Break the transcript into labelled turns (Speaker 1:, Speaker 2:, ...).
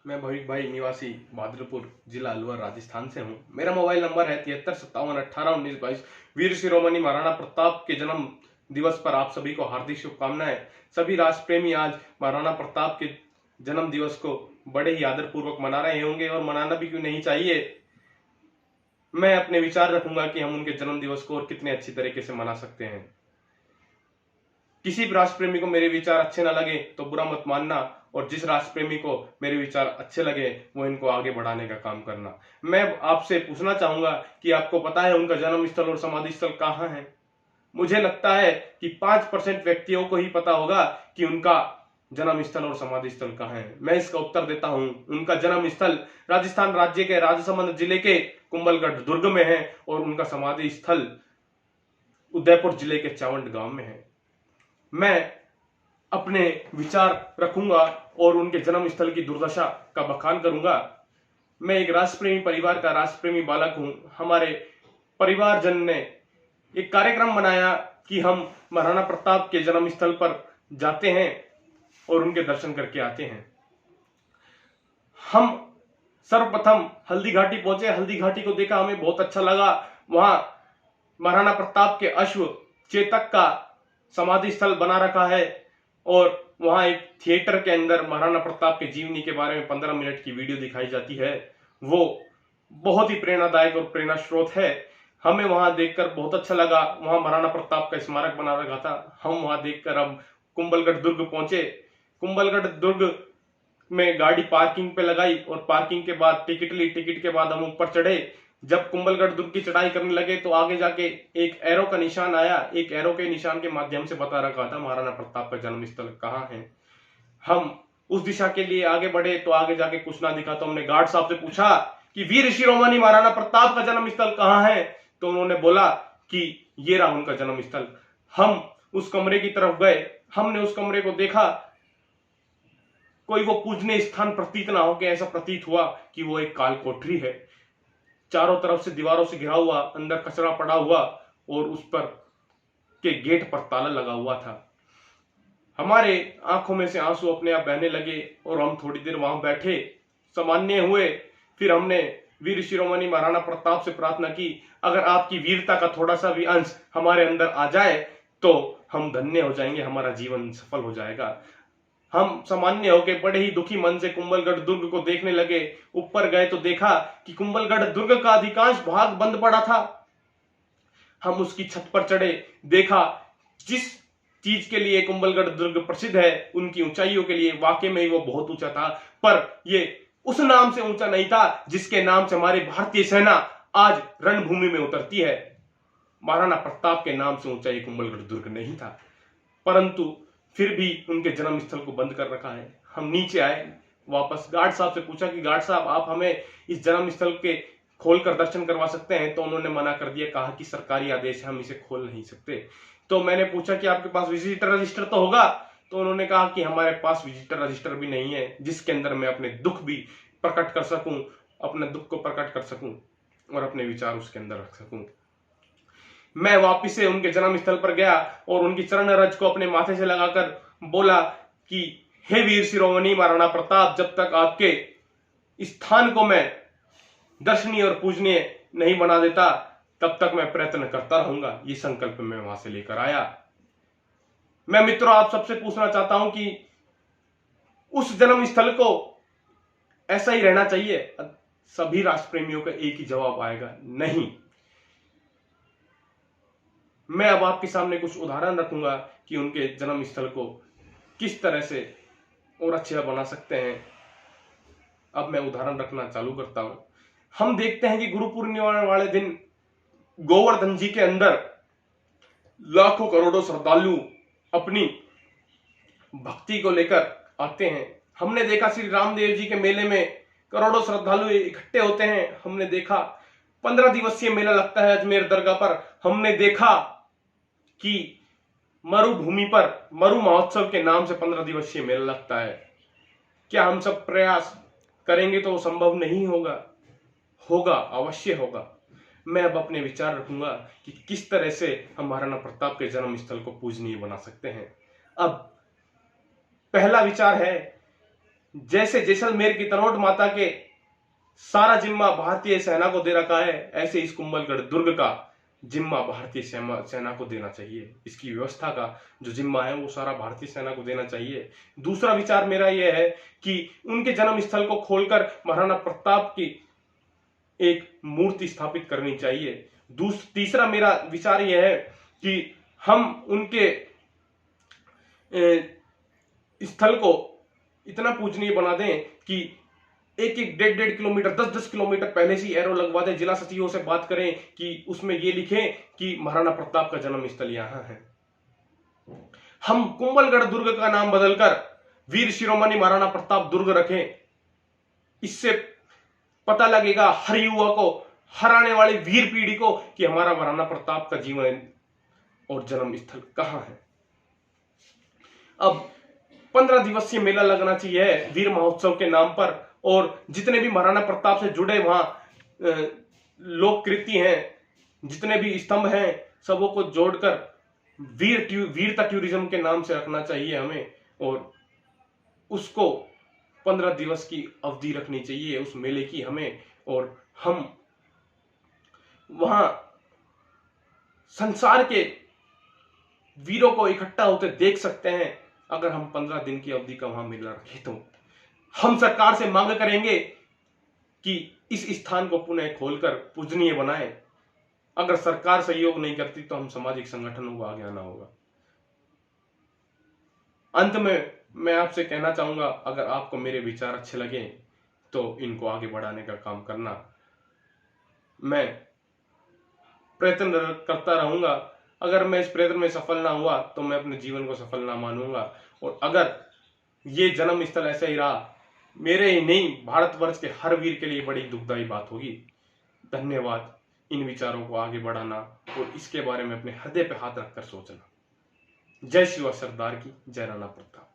Speaker 1: मैं भविक भाई निवासी बादलपुर जिला अलवर राजस्थान से हूँ। मेरा मोबाइल नंबर है 7357181922। वीर शिरोमणि महाराणा प्रताप के जन्म दिवस पर आप सभी को हार्दिक शुभकामनाएं। सभी राष्ट्र प्रेमी आज महाराणा प्रताप के जन्म दिवस को बड़े ही आदर पूर्वक मना रहे होंगे और मनाना भी क्यों नहीं चाहिए। मैं अपने विचार रखूंगा कि हम उनके जन्म दिवस को और कितने अच्छी तरीके से मना सकते हैं। किसी भी राष्ट्र प्रेमी को मेरे विचार अच्छे ना लगे तो बुरा मत मानना, और जिस राष्ट्र प्रेमी को मेरे विचार अच्छे लगे वो इनको आगे बढ़ाने का काम करना। मैं आपसे पूछना चाहूंगा कि आपको पता है उनका जन्म स्थल और समाधि स्थल कहाँ है? मुझे लगता है कि 5% व्यक्तियों को ही पता होगा कि उनका जन्म स्थल और समाधि स्थल कहाँ है। मैं इसका उत्तर देता हूं। उनका जन्म स्थल राजस्थान राज्य के राजसमंद जिले के कुंभलगढ़ दुर्ग में है और उनका समाधि स्थल उदयपुर जिले के चावंड गांव में है। मैं अपने विचार रखूंगा और उनके जन्म स्थल की दुर्दशा का बखान करूंगा। मैं एक राष्ट्रप्रेमी परिवार का राष्ट्रप्रेमी बालक हूं। हमारे परिवारजन ने एक कार्यक्रम बनाया कि हम महाराणा प्रताप के जन्म स्थल पर जाते हैं और उनके दर्शन करके आते हैं। हम सर्वप्रथम हल्दी घाटी पहुंचे। हल्दी घाटी को देखा, हमें बहुत अच्छा लगा। वहां महाराणा प्रताप के अश्व चेतक का समाधि स्थल बना रखा है और वहां एक थिएटर के अंदर महाराणा प्रताप के जीवनी के बारे में 15 मिनट की वीडियो दिखाई जाती है। वो बहुत ही प्रेरणादायक और प्रेरणा स्रोत है। हमें वहां देखकर बहुत अच्छा लगा। वहां महाराणा प्रताप का स्मारक बना रखा था। हम वहां देखकर अब कुंभलगढ़ दुर्ग पहुंचे। कुंभलगढ़ दुर्ग में गाड़ी पार्किंग पे लगाई और पार्किंग के बाद टिकट ली। टिकट के बाद हम ऊपर चढ़े। जब कुंभलगढ़ दुर्ग की चढ़ाई करने लगे तो आगे जाके एक एरो का निशान आया। एक एरो के निशान के माध्यम से बता रखा था महाराणा प्रताप का जन्म स्थल कहाँ है। हम उस दिशा के लिए आगे बढ़े तो आगे जाके कुछ ना दिखा तो हमने गार्ड साहब से पूछा कि वीर शिरोमणि महाराणा प्रताप का जन्म स्थल कहाँ है। तो उन्होंने बोला कि ये रहा उनका जन्म स्थल। हम उस कमरे की तरफ गए। हमने उस कमरे को देखा। कोई वो पूजनीय स्थान प्रतीत ना हो के ऐसा प्रतीत हुआ कि वो एक काल कोठरी है। चारों तरफ से दीवारों से घिरा हुआ, अंदर कचरा पड़ा हुआ और उस पर के गेट पर ताला लगा हुआ था। हमारे आंखों में से आंसू अपने आप बहने लगे और हम थोड़ी देर वहां बैठे, सामान्य हुए। फिर हमने वीर शिरोमणि महाराणा प्रताप से प्रार्थना की, अगर आपकी वीरता का थोड़ा सा भी अंश हमारे अंदर आ जाए तो हम धन्य हो जाएंगे, हमारा जीवन सफल हो जाएगा। हम सामान्य होकर बड़े ही दुखी मन से कुंभलगढ़ दुर्ग को देखने लगे। ऊपर गए तो देखा कि कुंभलगढ़ दुर्ग का अधिकांश भाग बंद पड़ा था। हम उसकी छत पर चढ़े, देखा जिस चीज के लिए कुंभलगढ़ दुर्ग प्रसिद्ध है, उनकी ऊंचाइयों के लिए वाकई में वो बहुत ऊंचा था, पर ये उस नाम से ऊंचा नहीं था जिसके नाम से हमारी भारतीय सेना आज रणभूमि में उतरती है। महाराणा प्रताप के नाम से ऊंचा ये कुंभलगढ़ दुर्ग नहीं था, परंतु फिर भी उनके जन्म स्थल को बंद कर रखा है। हम नीचे आए, वापस गार्ड साहब से पूछा कि गार्ड साहब आप हमें इस जन्म स्थल के खोलकर दर्शन करवा सकते हैं? तो उन्होंने मना कर दिया, कहा कि सरकारी आदेश है, हम इसे खोल नहीं सकते। तो मैंने पूछा कि आपके पास विजिटर रजिस्टर तो होगा? तो उन्होंने कहा कि हमारे पास विजिटर रजिस्टर भी नहीं है जिसके अंदर मैं अपने दुख भी प्रकट कर सकूं, अपने दुख को प्रकट कर सकूं और अपने विचार उसके अंदर रख सकूं। मैं वापिस से उनके जन्म स्थल पर गया और उनकी चरण रज को अपने माथे से लगाकर बोला कि हे वीर शिरोमणि महाराणा प्रताप, जब तक आपके स्थान को मैं दर्शनीय और पूजनीय नहीं बना देता तब तक मैं प्रयत्न करता रहूंगा। ये संकल्प मैं वहां से लेकर आया। मैं मित्रों आप सबसे पूछना चाहता हूं कि उस जन्म स्थल को ऐसा ही रहना चाहिए? सभी राष्ट्र प्रेमियों का एक ही जवाब आएगा, नहीं। मैं अब आपके सामने कुछ उदाहरण रखूंगा कि उनके जन्म स्थल को किस तरह से और अच्छा बना सकते हैं। अब मैं उदाहरण रखना चालू करता हूं। हम देखते हैं कि गुरु पूर्णिमा वाले दिन गोवर्धन जी के अंदर लाखों करोड़ों श्रद्धालु अपनी भक्ति को लेकर आते हैं। हमने देखा श्री रामदेव जी के मेले में करोड़ों श्रद्धालु इकट्ठे होते हैं। हमने देखा 15 दिवसीय मेला लगता है अजमेर दरगाह पर। हमने देखा कि मरुभूमि पर मरु महोत्सव के नाम से 15 दिवसीय मेला लगता है। क्या हम सब प्रयास करेंगे तो संभव नहीं होगा? होगा, अवश्य होगा। मैं अब अपने विचार रखूंगा कि किस तरह से हम महाराणा प्रताप के जन्म स्थल को पूजनीय बना सकते हैं। अब पहला विचार है जैसे जैसलमेर की तनोट माता के सारा जिम्मा भारतीय सेना को दे रखा है, ऐसे इस कुंभलगढ़ दुर्ग का जिम्मा भारतीय सेना को देना चाहिए। इसकी व्यवस्था का जो जिम्मा है वो सारा भारतीय सेना को देना चाहिए। दूसरा विचार मेरा यह है कि उनके जन्म स्थल को खोलकर महाराणा प्रताप की एक मूर्ति स्थापित करनी चाहिए। तीसरा मेरा विचार यह है कि हम उनके स्थल को इतना पूजनीय बना दें कि एक एक 1.5 किलोमीटर 10-10 किलोमीटर पहले से एरो लगवा दें। जिला सचिवों से बात करें कि उसमें ये लिखें कि महाराणा प्रताप का जन्म स्थल यहां है। हम कुंभलगढ़ दुर्ग का नाम बदलकर वीर शिरोमणि महाराणा प्रताप दुर्ग रखें। इससे पता लगेगा हर युवा को, हर आने वाली वीर पीढ़ी को कि हमारा महाराणा प्रताप का जीवन और जन्म स्थल कहां है। अब 15 दिवसीय मेला लगना चाहिए वीर महोत्सव के नाम पर, और जितने भी महाराणा प्रताप से जुड़े वहां लोक कृति हैं, जितने भी स्तंभ हैं, सबों को जोड़कर वीरता टूरिज्म के नाम से रखना चाहिए हमें। और उसको 15 दिवस की अवधि रखनी चाहिए उस मेले की हमें, और हम वहां संसार के वीरों को इकट्ठा होते देख सकते हैं। अगर हम 15 दिन की अवधि का वहां मेला रखें तो हम सरकार से मांग करेंगे कि इस स्थान को पुनः खोलकर पूजनीय बनाएं। अगर सरकार सहयोग नहीं करती तो हम सामाजिक संगठनों को आगे आना होगा। अंत में मैं आपसे कहना चाहूंगा, अगर आपको मेरे विचार अच्छे लगे तो इनको आगे बढ़ाने का काम करना। मैं प्रयत्न करता रहूंगा। अगर मैं इस प्रयत्न में सफल ना हुआ तो मैं अपने जीवन को सफल ना मानूंगा। और अगर ये जन्म स्थल ऐसा ही रहा, मेरे ही नहीं भारतवर्ष के हर वीर के लिए बड़ी दुखदायी बात होगी। धन्यवाद। इन विचारों को आगे बढ़ाना और इसके बारे में अपने हृदय पे हाथ रखकर सोचना। जय शिवा सरदार की, जय राणा प्रताप।